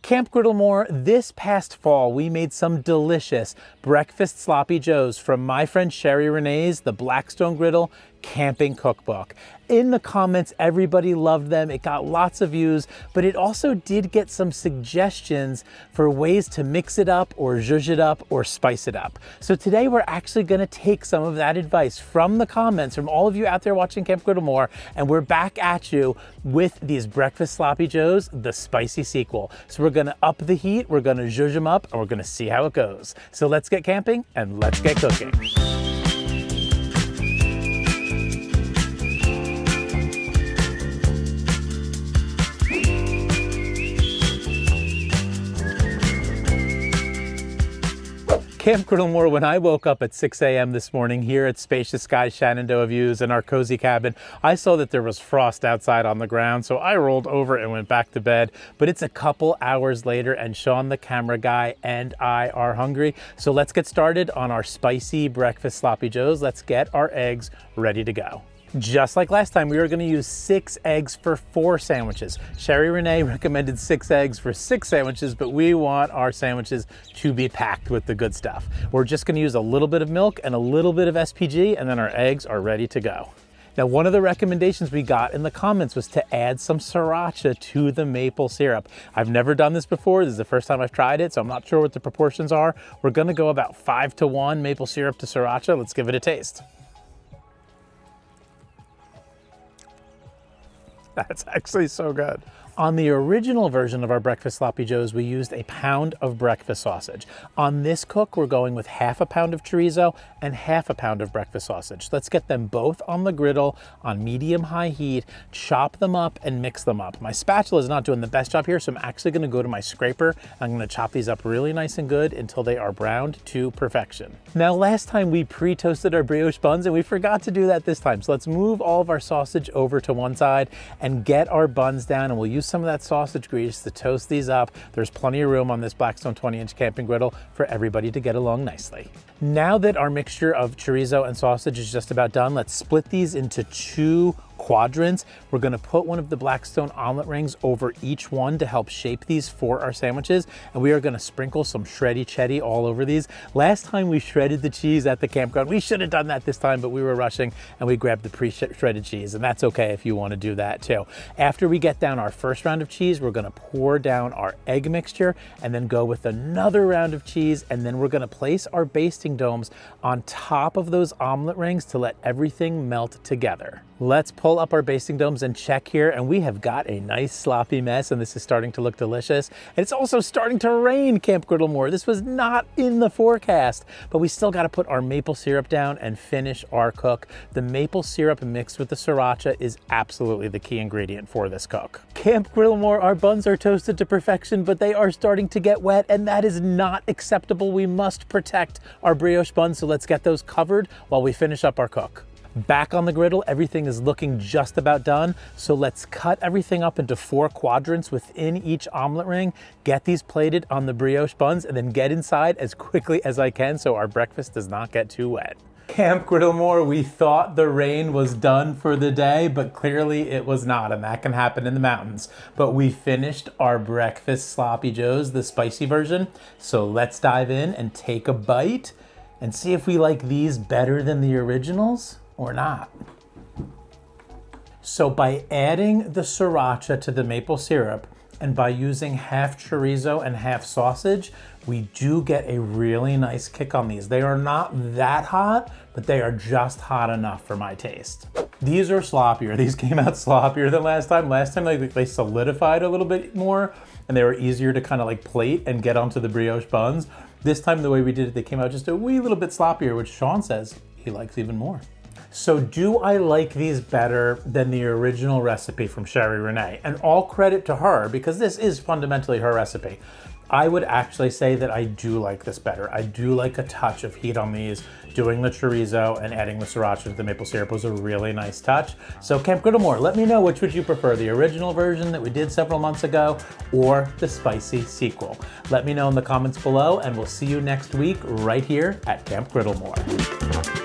Camp Griddlemore, this past fall, we made some delicious breakfast sloppy joes from my friend Cheri Reneé's The Blackstone Griddle Camping Cookbook. In the comments, everybody loved them. It got lots of views, but it also did get some suggestions for ways to mix it up or zhuzh it up or spice it up. So today we're actually gonna take some of that advice from the comments from all of you out there watching Camp Griddlemore, and we're back at you with these breakfast sloppy joes, the spicy sequel. So we're gonna up the heat, we're gonna zhuzh them up, and we're gonna see how it goes. So let's get camping and let's get cooking. Camp Griddlemore, when I woke up at 6 a.m. this morning here at Spacious Skies Shenandoah Views in our cozy cabin, I saw that there was frost outside on the ground, so I rolled over and went back to bed. But it's a couple hours later and Sean, the camera guy, and I are hungry. So let's get started on our spicy breakfast sloppy joes. Let's get our eggs ready to go. Just like last time, we are going to use 6 eggs for 4 sandwiches. Cheri Reneé recommended 6 eggs for 6 sandwiches, but we want our sandwiches to be packed with the good stuff. We're just going to use a little bit of milk and a little bit of SPG, and then our eggs are ready to go. Now, one of the recommendations we got in the comments was to add some Sriracha to the maple syrup. I've never done this before. This is the first time I've tried it, so I'm not sure what the proportions are. We're going to go about 5-to-1 maple syrup to Sriracha. Let's give it a taste. That's actually so good. On the original version of our breakfast sloppy joes, we used a pound of breakfast sausage. On this cook, we're going with 1/2 pound of chorizo and 1/2 pound of breakfast sausage. Let's get them both on the griddle on medium-high heat, chop them up and mix them up. My spatula is not doing the best job here, so I'm actually gonna go to my scraper. I'm gonna chop these up really nice and good until they are browned to perfection. Now, last time we pre-toasted our brioche buns and we forgot to do that this time. So let's move all of our sausage over to one side and get our buns down, and we'll use some of that sausage grease to toast these up. There's plenty of room on this Blackstone 20-inch camping griddle for everybody to get along nicely. Now that our mixture of chorizo and sausage is just about done, let's split these into 2 quadrants. We're going to put one of the Blackstone omelet rings over each one to help shape these for our sandwiches, and we are going to sprinkle some shredded cheddar all over these. Last time we shredded the cheese at the campground. We should have done that this time, but we were rushing and we grabbed the pre-shredded cheese, and that's okay if you want to do that too. After we get down our first round of cheese, we're going to pour down our egg mixture and then go with another round of cheese, and then we're going to place our basting domes on top of those omelet rings to let everything melt together. Let's pull up our basting domes and check here, and we have got a nice sloppy mess, and this is starting to look delicious. And it's also starting to rain, Camp Griddlemore. This was not in the forecast, but we still got to put our maple syrup down and finish our cook. The maple syrup mixed with the Sriracha is absolutely the key ingredient for this cook. Camp Griddlemore, our buns are toasted to perfection, but they are starting to get wet, and that is not acceptable. We must protect our brioche buns, so let's get those covered while we finish up our cook. Back on the griddle, everything is looking just about done. So let's cut everything up into 4 quadrants within each omelet ring, get these plated on the brioche buns, and then get inside as quickly as I can so our breakfast does not get too wet. Camp Griddlemore, we thought the rain was done for the day, but clearly it was not, and that can happen in the mountains. But we finished our breakfast sloppy joes, the spicy version. So let's dive in and take a bite and see if we like these better than the originals or not. So by adding the Sriracha to the maple syrup and by using 1/2 chorizo and 1/2 sausage, we do get a really nice kick on these. They are not that hot, but they are just hot enough for my taste. These are sloppier. These came out sloppier than last time. Last time they solidified a little bit more and they were easier to kind of like plate and get onto the brioche buns. This time the way we did it, they came out just a wee little bit sloppier, which Sean says he likes even more. So do I like these better than the original recipe from Cheri Reneé? And all credit to her, because this is fundamentally her recipe. I would actually say that I do like this better. I do like a touch of heat on these. Doing the chorizo and adding the Sriracha to the maple syrup was a really nice touch. So Camp Griddlemore, let me know which would you prefer, the original version that we did several months ago or the spicy sequel. Let me know in the comments below, and we'll see you next week right here at Camp Griddlemore.